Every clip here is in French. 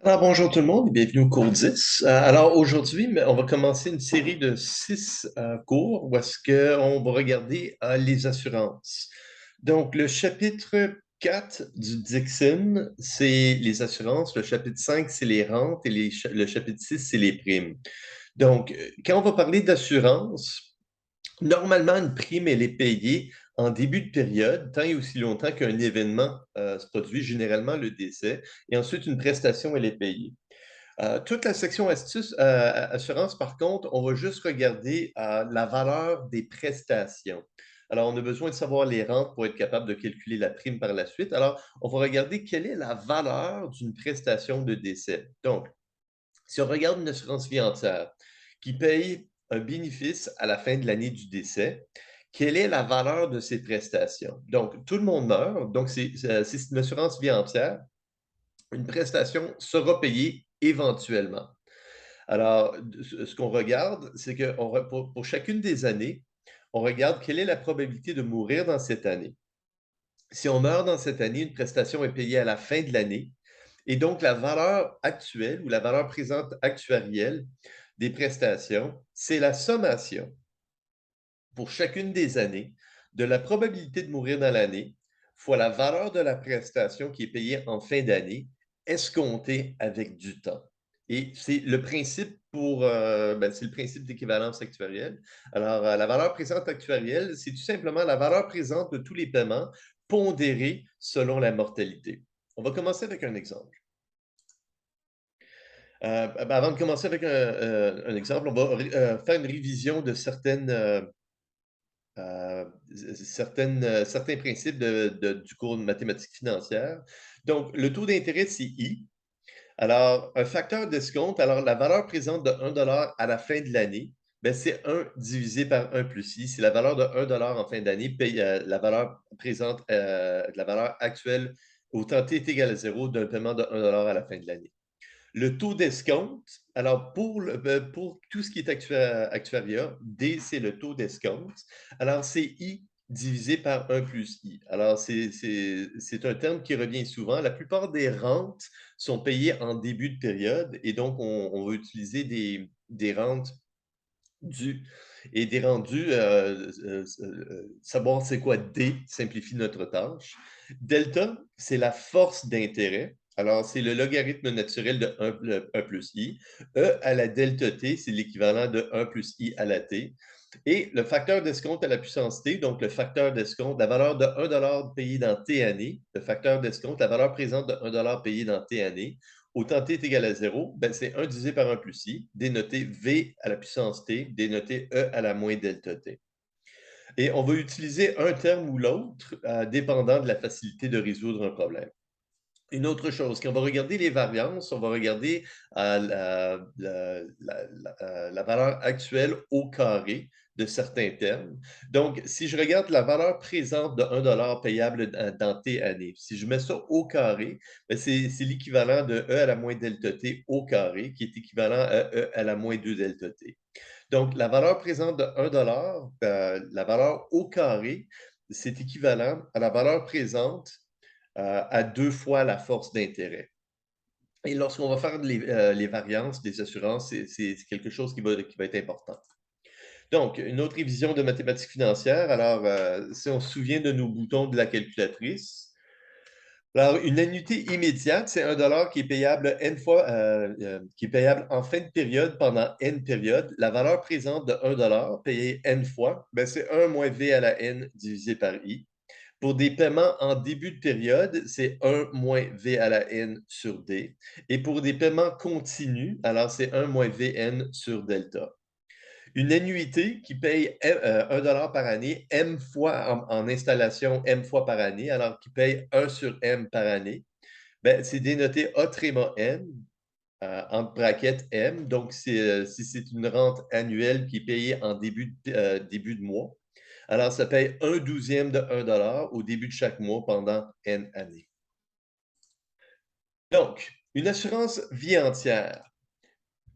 Alors, bonjour tout le monde et bienvenue au cours 10. Alors, aujourd'hui, on va commencer une série de 6 cours où est-ce qu'on va regarder les assurances. Donc, le chapitre 4 du Dixon, c'est les assurances. Le chapitre 5, c'est les rentes et le chapitre 6, c'est les primes. Donc, quand on va parler d'assurance, normalement, une prime, elle est payée en début de période, tant et aussi longtemps qu'un événement se produit, généralement le décès, et ensuite une prestation, elle est payée. Toute la section assurance, par contre, on va juste regarder la valeur des prestations. Alors, on a besoin de savoir les rentes pour être capable de calculer la prime par la suite. Alors, on va regarder quelle est la valeur d'une prestation de décès. Donc, si on regarde une assurance vie entière qui paye un bénéfice à la fin de l'année du décès, quelle est la valeur de ces prestations? Donc, tout le monde meurt, donc c'est une assurance vie entière. Une prestation sera payée éventuellement. Alors, ce qu'on regarde, c'est que pour chacune des années, on regarde quelle est la probabilité de mourir dans cette année. Si on meurt dans cette année, une prestation est payée à la fin de l'année. Et donc, la valeur actuelle ou la valeur présente actuarielle des prestations, c'est la sommation pour chacune des années de la probabilité de mourir dans l'année fois la valeur de la prestation qui est payée en fin d'année, escomptée avec du temps. Et c'est le principe c'est le principe d'équivalence actuarielle. Alors, la valeur présente actuarielle, c'est tout simplement la valeur présente de tous les paiements pondérés selon la mortalité. On va commencer avec un exemple. Avant de commencer avec un exemple, on va faire une révision de certains principes du cours de mathématiques financières. Donc, le taux d'intérêt, c'est I. Alors, un facteur d'escompte, alors la valeur présente de 1 $ à la fin de l'année, ben, c'est 1 divisé par 1 plus I. C'est la valeur de 1 $ en fin d'année, la valeur présente, la valeur actuelle au temps t est égal à 0 d'un paiement de 1 $ à la fin de l'année. Le taux d'escompte, alors pour tout ce qui est actuariat, D, c'est le taux d'escompte. Alors, c'est I divisé par 1 plus I. Alors, c'est un terme qui revient souvent. La plupart des rentes sont payées en début de période et donc on va utiliser des rentes dues et des rendus. Savoir c'est quoi D simplifie notre tâche. Delta, c'est la force d'intérêt. Alors, c'est le logarithme naturel de 1 plus i. E à la delta t, c'est l'équivalent de 1 plus i à la t. Et le facteur d'escompte à la puissance t, donc le facteur d'escompte, la valeur de 1 $ payé dans t années, le facteur d'escompte, la valeur présente de 1 $ payé dans t années, autant t est égal à 0, ben c'est 1 divisé par 1 plus i, dénoté v à la puissance t, dénoté e à la moins delta t. Et on va utiliser un terme ou l'autre, dépendant de la facilité de résoudre un problème. Une autre chose, quand on va regarder les variances, on va regarder la valeur actuelle au carré de certains termes. Donc, si je regarde la valeur présente de 1 $ payable dans T années, si je mets ça au carré, ben, c'est l'équivalent de E à la moins delta T au carré, qui est équivalent à E à la moins 2 delta T. Donc, la valeur présente de 1 $, la valeur au carré, c'est équivalent à la valeur présente à 2 fois la force d'intérêt. Et lorsqu'on va faire les variances des assurances, c'est quelque chose qui va être important. Donc, une autre révision de mathématiques financières. Alors, si on se souvient de nos boutons de la calculatrice, alors, une annuité immédiate, c'est 1 $ qui est payable n fois, qui est payable en fin de période pendant n périodes. La valeur présente de 1 $ payé n fois, ben, c'est 1 moins v à la n divisé par i. Pour des paiements en début de période, c'est 1 moins V à la N sur D. Et pour des paiements continus, alors c'est 1 moins Vn sur delta. Une annuité qui paye 1 $ par année, M fois en installation, M fois par année, alors qui paye 1 sur M par année, ben, c'est dénoté A tréma N, entre brackets M. Donc, si c'est une rente annuelle qui est payée en début de mois, alors ça paye 1/12 de 1 $ au début de chaque mois pendant N années. Donc, une assurance vie entière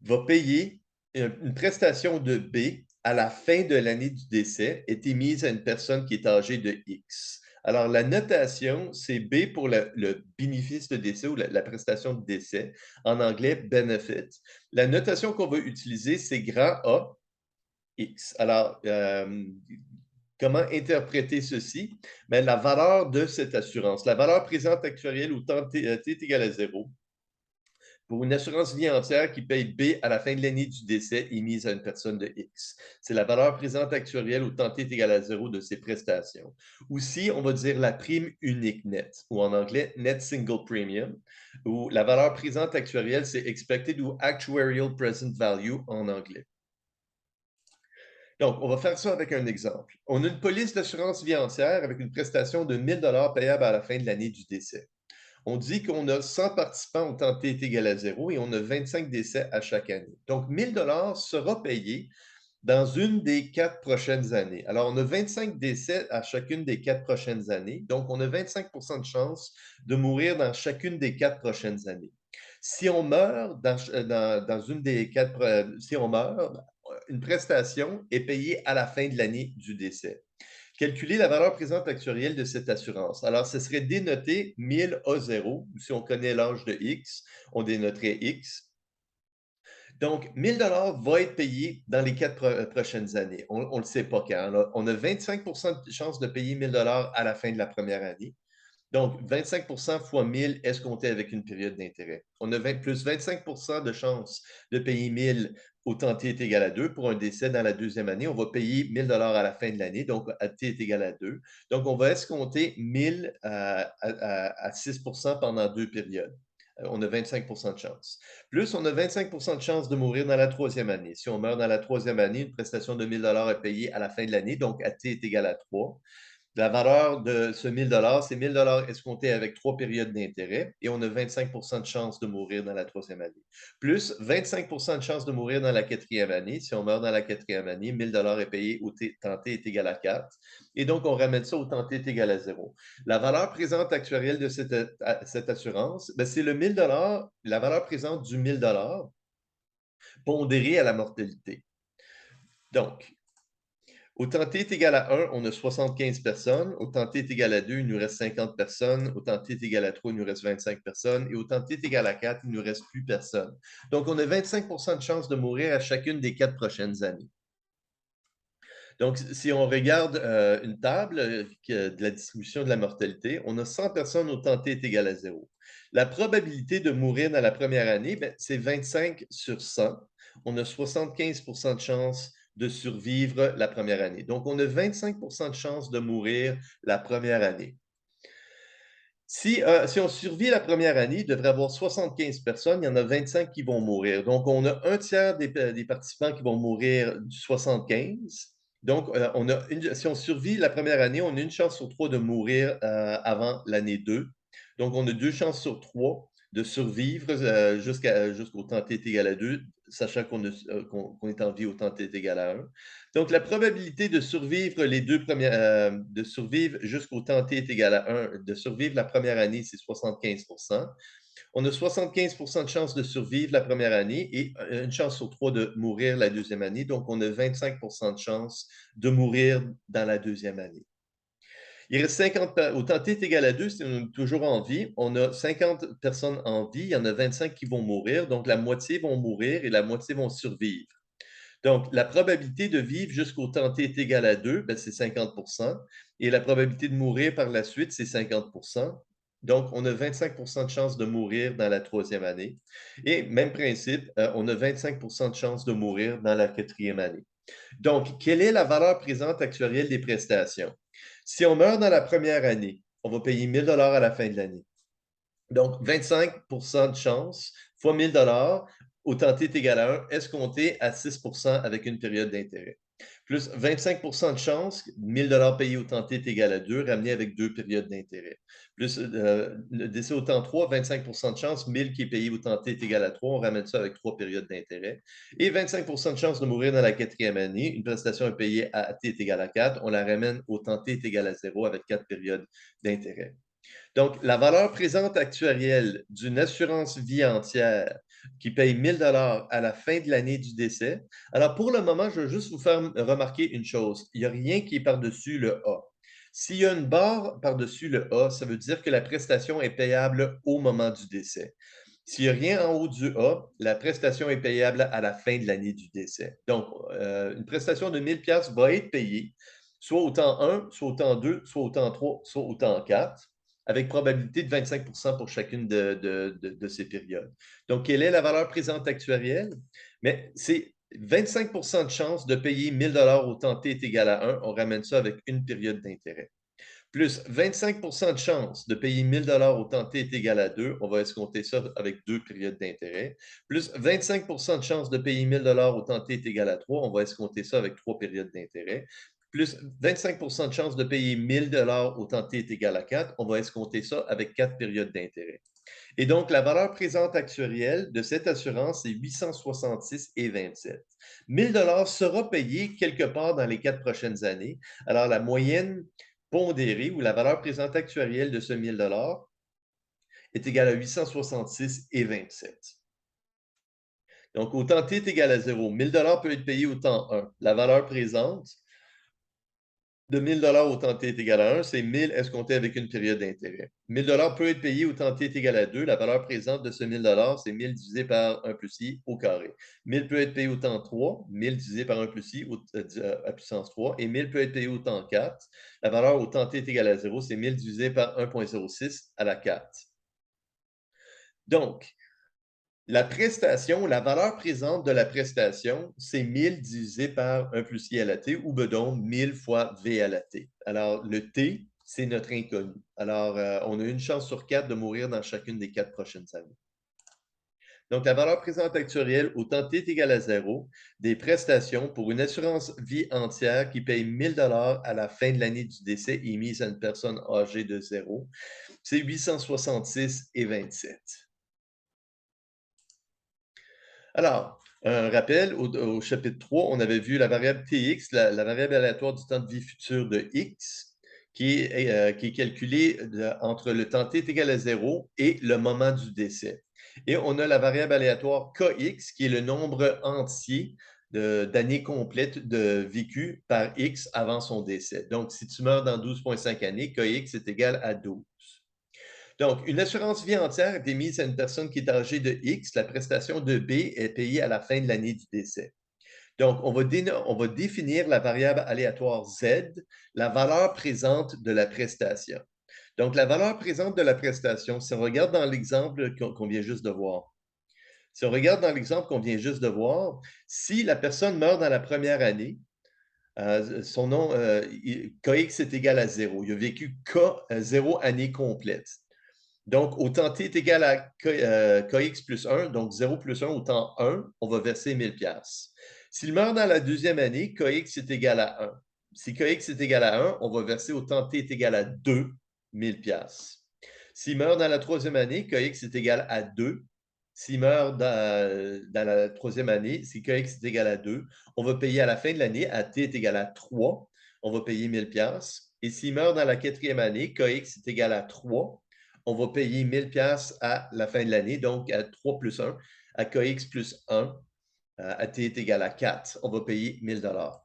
va payer une prestation de B à la fin de l'année du décès est émise à une personne qui est âgée de X. Alors, la notation, c'est B pour le bénéfice de décès ou la prestation de décès, en anglais benefit. La notation qu'on va utiliser, c'est grand A, X. Alors, comment interpréter ceci? Bien, la valeur de cette assurance, la valeur présente actuarielle au temps t est égal à 0 pour une assurance vie entière qui paye B à la fin de l'année du décès émise à une personne de X. C'est la valeur présente actuarielle au temps t est égal à 0 de ses prestations. Aussi, on va dire la prime unique nette, ou en anglais net single premium, où la valeur présente actuarielle, c'est expected ou actuarial present value en anglais. Donc, on va faire ça avec un exemple. On a une police d'assurance vie entière avec une prestation de 1 000 payable à la fin de l'année du décès. On dit qu'on a 100 participants au temps t est égal à 0 et on a 25 décès à chaque année. Donc, 1 000 sera payé dans une des 4 prochaines années. Alors, on a 25 décès à chacune des 4 prochaines années. Donc, on a 25 de chance de mourir dans chacune des 4 prochaines années. Si on meurt dans une des 4, si on meurt, une prestation est payée à la fin de l'année du décès. Calculer la valeur présente actuarielle de cette assurance. Alors, ce serait dénoter 1000 A0. Si on connaît l'âge de X, on dénoterait X. Donc, 1000 va être payé dans les 4 prochaines années. On ne le sait pas quand. On a 25 de chance de payer 1000 à la fin de la première année. Donc, 25 fois 1000 escompté avec une période d'intérêt. On a plus 25 de chance de payer 1000 au temps t est égal à 2 pour un décès dans la deuxième année. On va payer 1000 à la fin de l'année, donc à t est égal à 2. Donc, on va escompter 1000 à 6 pendant 2 périodes. On a 25 de chance. Plus, on a 25 de chance de mourir dans la troisième année. Si on meurt dans la troisième année, une prestation de 1000 est payée à la fin de l'année, donc à t est égal à 3. La valeur de ce 1000 c'est 1000 escomptés avec 3 périodes d'intérêt et on a 25 de chance de mourir dans la troisième année. Plus 25 de chance de mourir dans la quatrième année. Si on meurt dans la quatrième année, 1000 est payé au temps t est égal à 4. Et donc, on ramène ça au temps t est égal à 0. La valeur présente actuarielle de cette assurance, ben, c'est le 1000 la valeur présente du 1000 pondérée à la mortalité. Donc, au temps t est égal à 1, on a 75 personnes. Au temps t est égal à 2, il nous reste 50 personnes. Au temps t est égal à 3, il nous reste 25 personnes. Et au temps t est égal à 4, il ne nous reste plus personne. Donc, on a 25 de chance de mourir à chacune des 4 prochaines années. Donc, si on regarde une table de la distribution de la mortalité, on a 100 personnes au temps t est égal à 0. La probabilité de mourir dans la première année, ben, c'est 25 sur 100. On a 75 de chance de survivre la première année. Donc, on a 25 de chance de mourir la première année. Si on survit la première année, il devrait y avoir 75 personnes, il y en a 25 qui vont mourir. Donc, on a un tiers des participants qui vont mourir du 75. Donc, si on survit la première année, on a une chance sur 3 de mourir avant l'année 2. Donc, on a 2 chances sur 3 de survivre jusqu'au temps t est égal à 2, sachant qu'on est en vie au temps t est égal à 1. Donc, la probabilité de survivre de survivre jusqu'au temps t est égal à 1, de survivre la première année, c'est 75 On a 75 de chance de survivre la première année et une chance sur 3 de mourir la deuxième année. Donc, on a 25 de chance de mourir dans la deuxième année. Il reste 50, au temps t est égal à 2, si on est toujours en vie, on a 50 personnes en vie, il y en a 25 qui vont mourir, donc la moitié vont mourir et la moitié vont survivre. Donc, la probabilité de vivre jusqu'au temps t est égal à 2, ben, c'est 50 et la probabilité de mourir par la suite, c'est 50 Donc, on a 25 de chance de mourir dans la troisième année. Et même principe, on a 25 de chance de mourir dans la quatrième année. Donc, quelle est la valeur présente actuarielle des prestations? Si on meurt dans la première année, on va payer 1000 à la fin de l'année. Donc, 25 de chance fois 1000 au temps t est égal à 1, escompté à 6 avec une période d'intérêt. Plus 25 de chance, 1000 payés au temps t est égal à 2, ramené avec 2 périodes d'intérêt. Plus le décès au temps 3, 25 de chance, 1000 qui est payé au temps t est égal à 3, on ramène ça avec 3 périodes d'intérêt. Et 25 de chance de mourir dans la quatrième année, une prestation est payée à t est égal à 4, on la ramène au temps t est égal à 0 avec 4 périodes d'intérêt. Donc, la valeur présente actuarielle d'une assurance vie entière qui paye 1000 à la fin de l'année du décès. Alors, pour le moment, je veux juste vous faire remarquer une chose. Il n'y a rien qui est par-dessus le A. S'il y a une barre par-dessus le A, ça veut dire que la prestation est payable au moment du décès. S'il n'y a rien en haut du A, la prestation est payable à la fin de l'année du décès. Donc, une prestation de 1000 pièces va être payée soit au temps 1, soit au temps 2, soit au temps 3, soit au temps 4, avec probabilité de 25 pour chacune de ces périodes. Donc, quelle est la valeur présente actuarielle? Mais c'est 25 de chance de payer 1000 au temps t est égal à 1. On ramène ça avec une période d'intérêt. Plus 25 de chance de payer 1000 au temps t est égal à 2. On va escompter ça avec deux périodes d'intérêt. Plus 25 de chance de payer 1000 au temps t est égal à 3. On va escompter ça avec trois périodes d'intérêt. Plus 25 de chance de payer 1000 au temps t est égal à 4. On va escompter ça avec quatre périodes d'intérêt. Et donc, la valeur présente actuarielle de cette assurance est 866,27. 1000 sera payé quelque part dans les 4 prochaines années. Alors, la moyenne pondérée ou la valeur présente actuarielle de ce 1000 est égale à 866,27. Donc, au temps t est égal à 0, 1000 peut être payé au temps 1. La valeur présente de 1000 au temps t est égal à 1, c'est 1000 escompté avec une période d'intérêt. 1000 peut être payé au temps t est égal à 2. La valeur présente de ce 1000 c'est 1000 divisé par 1 plus i au carré. 1000 peut être payé au temps 3, 1000 divisé par 1 plus i à puissance 3, et 1000 peut être payé au temps 4. La valeur au temps t est égal à 0, c'est 1000 divisé par 1,06 à la 4. Donc, la prestation, la valeur présente de la prestation, c'est 1000 divisé par 1 plus i à la t, ou bedon 1000 fois v à la t. Alors, le t, c'est notre inconnu. Alors, on a une chance sur 4 de mourir dans chacune des 4 prochaines années. Donc, la valeur présente actuarielle au temps t est égal à 0 des prestations pour une assurance vie entière qui paye 1000 à la fin de l'année du décès émise à une personne âgée de 0, c'est 866,27. Alors, un rappel, au chapitre 3, on avait vu la variable Tx, la variable aléatoire du temps de vie futur de X, qui est calculée entre le temps t est égal à 0 et le moment du décès. Et on a la variable aléatoire Kx, qui est le nombre entier d'années complètes de vécu par X avant son décès. Donc, si tu meurs dans 12,5 années, Kx est égal à 12. Donc, une assurance vie entière est émise à une personne qui est âgée de X. La prestation de B est payée à la fin de l'année du décès. Donc, on va définir la variable aléatoire Z, la valeur présente de la prestation. Donc, la valeur présente de la prestation, si on regarde dans l'exemple qu'on vient juste de voir, si on regarde dans l'exemple qu'on vient juste de voir, si la personne meurt dans la première année, son nom, KX est égal à 0. Il a vécu K 0 année complète. Donc, au temps t est égal à kx plus 1, donc 0 plus 1 au temps 1, on va verser 1000 pièces. S'il meurt dans la deuxième année, kx est égal à 1. Si kx est égal à 1, on va verser au temps t est égal à 2, 1000 pièces. S'il meurt dans la troisième année, kx est égal à 2. S'il meurt dans la troisième année, si kx est égal à 2, on va payer à la fin de l'année, à t est égal à 3, on va payer 1000 pièces. Et s'il meurt dans la quatrième année, kx est égal à 3, on va payer 1000 pièces à la fin de l'année, donc à 3 plus 1, à kx plus 1, à t est égal à 4, on va payer 1000 dollars.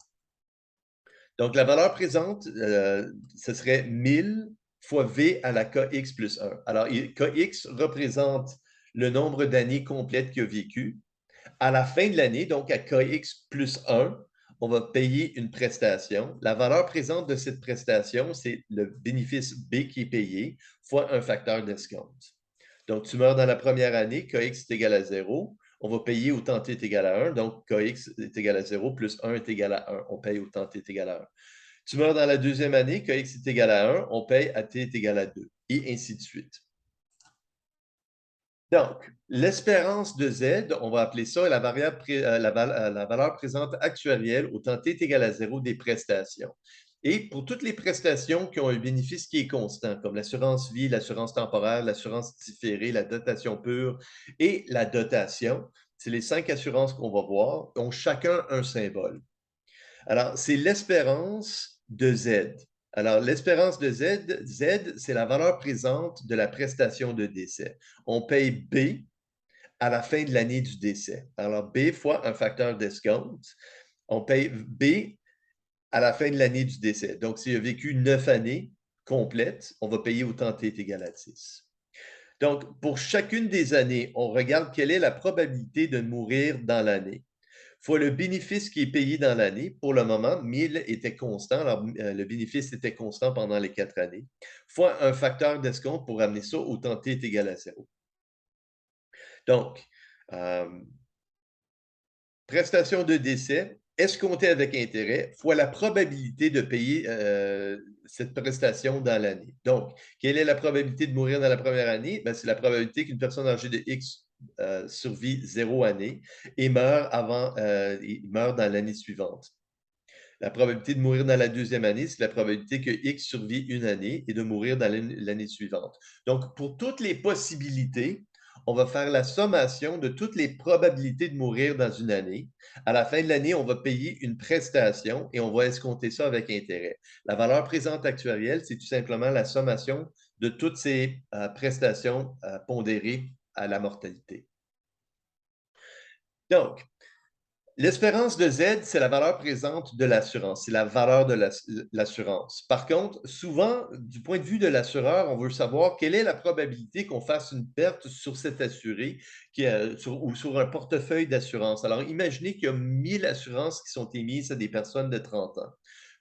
Donc, la valeur présente, ce serait 1000 fois v à la kx plus 1. Alors, kx représente le nombre d'années complètes qu'il a vécu. À la fin de l'année, donc à kx plus 1, on va payer une prestation. La valeur présente de cette prestation, c'est le bénéfice B qui est payé fois un facteur d'escompte. Donc, tu meurs dans la première année, kx est égal à 0. On va payer au temps t est égal à 1. Donc, kx est égal à 0 plus 1 est égal à 1. On paye au temps t est égal à 1. Tu meurs dans la deuxième année, kx est égal à 1. On paye à t est égal à 2. Et ainsi de suite. Donc, l'espérance de Z, on va appeler ça la valeur présente actuarielle au temps t est égal à 0 des prestations. Et pour toutes les prestations qui ont un bénéfice qui est constant, comme l'assurance vie, l'assurance temporaire, l'assurance différée, la dotation pure et la dotation, c'est les 5 assurances qu'on va voir, ont chacun un symbole. Alors, c'est l'espérance de Z. Alors, l'espérance de Z, c'est la valeur présente de la prestation de décès. On paye B à la fin de l'année du décès. Alors, B fois un facteur d'escompte. On paye B à la fin de l'année du décès. Donc, s'il a vécu 9 années complètes, on va payer autant t est égal à 10. Donc, pour chacune des années, on regarde quelle est la probabilité de mourir dans l'année fois le bénéfice qui est payé dans l'année. Pour le moment, 1000 était constant, alors le bénéfice était constant pendant les 4 années, fois un facteur d'escompte pour amener ça au temps t est égal à 0. Donc, prestation de décès escomptée avec intérêt fois la probabilité de payer cette prestation dans l'année. Donc, quelle est la probabilité de mourir dans la première année? Ben, c'est la probabilité qu'une personne âgée de X survit 0 année et meurt dans l'année suivante. La probabilité de mourir dans la deuxième année, c'est la probabilité que X survit une année et de mourir dans l'année suivante. Donc, pour toutes les possibilités, on va faire la sommation de toutes les probabilités de mourir dans une année. À la fin de l'année, on va payer une prestation et on va escompter ça avec intérêt. La valeur présente actuarielle, c'est tout simplement la sommation de toutes ces prestations pondérées à la mortalité. Donc, l'espérance de Z, c'est la valeur présente de l'assurance, c'est la valeur de l'assurance. Par contre, souvent, du point de vue de l'assureur, on veut savoir quelle est la probabilité qu'on fasse une perte sur cet assuré ou sur un portefeuille d'assurance. Alors, imaginez qu'il y a 1000 assurances qui sont émises à des personnes de 30 ans.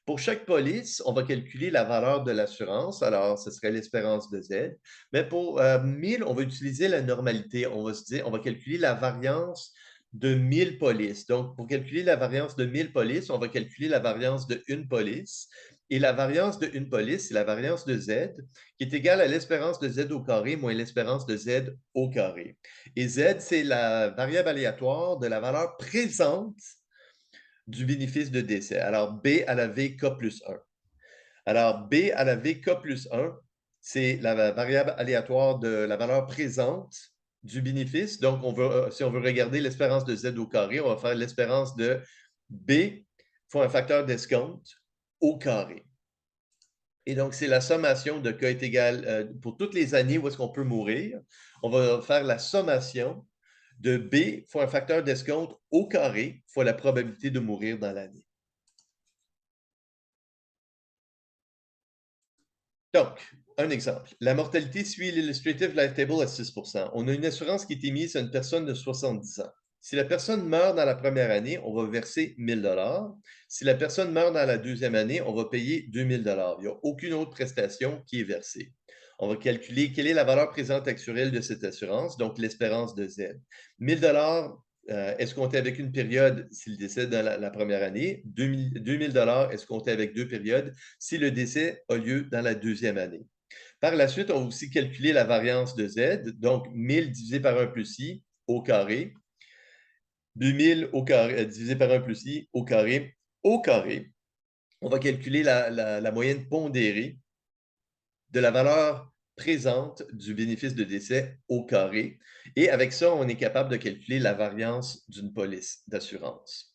Pour chaque police, on va calculer la valeur de l'assurance. Alors, ce serait l'espérance de Z. Mais pour 1000, on va utiliser la normalité. On va calculer la variance de 1000 polices. Donc, pour calculer la variance de 1000 polices, on va calculer la variance de une police. Et la variance de une police, c'est la variance de Z, qui est égale à l'espérance de Z au carré moins l'espérance de Z au carré. Et Z, c'est la variable aléatoire de la valeur présente du bénéfice de décès. Alors, B à la VK plus 1. Alors, B à la VK plus 1, c'est la variable aléatoire de la valeur présente du bénéfice. Donc, si on veut regarder l'espérance de Z au carré, on va faire l'espérance de B fois un facteur d'escompte au carré. Et donc, c'est la sommation de K est égal, pour toutes les années où est-ce qu'on peut mourir, on va faire la sommation de B fois un facteur d'escompte au carré fois la probabilité de mourir dans l'année. Donc, un exemple. La mortalité suit l'Illustrative Life Table à 6 On a une assurance qui est émise à une personne de 70 ans. Si la personne meurt dans la première année, on va verser 1 000 $. Si la personne meurt dans la deuxième année, on va payer 2 000 $. Il n'y a aucune autre prestation qui est versée. On va calculer quelle est la valeur présente actuelle de cette assurance, donc l'espérance de Z. 1 000 escompté avec une période s'il décède dans la première année, 2 000 escompté avec 2 périodes si le décès a lieu dans la deuxième année. Par la suite, on va aussi calculer la variance de Z, donc 1000 divisé par 1 plus I au carré, 2000 au carré, divisé par 1 plus I au carré. Au carré, on va calculer la moyenne pondérée de la valeur présente du bénéfice de décès au carré. Et avec ça, on est capable de calculer la variance d'une police d'assurance.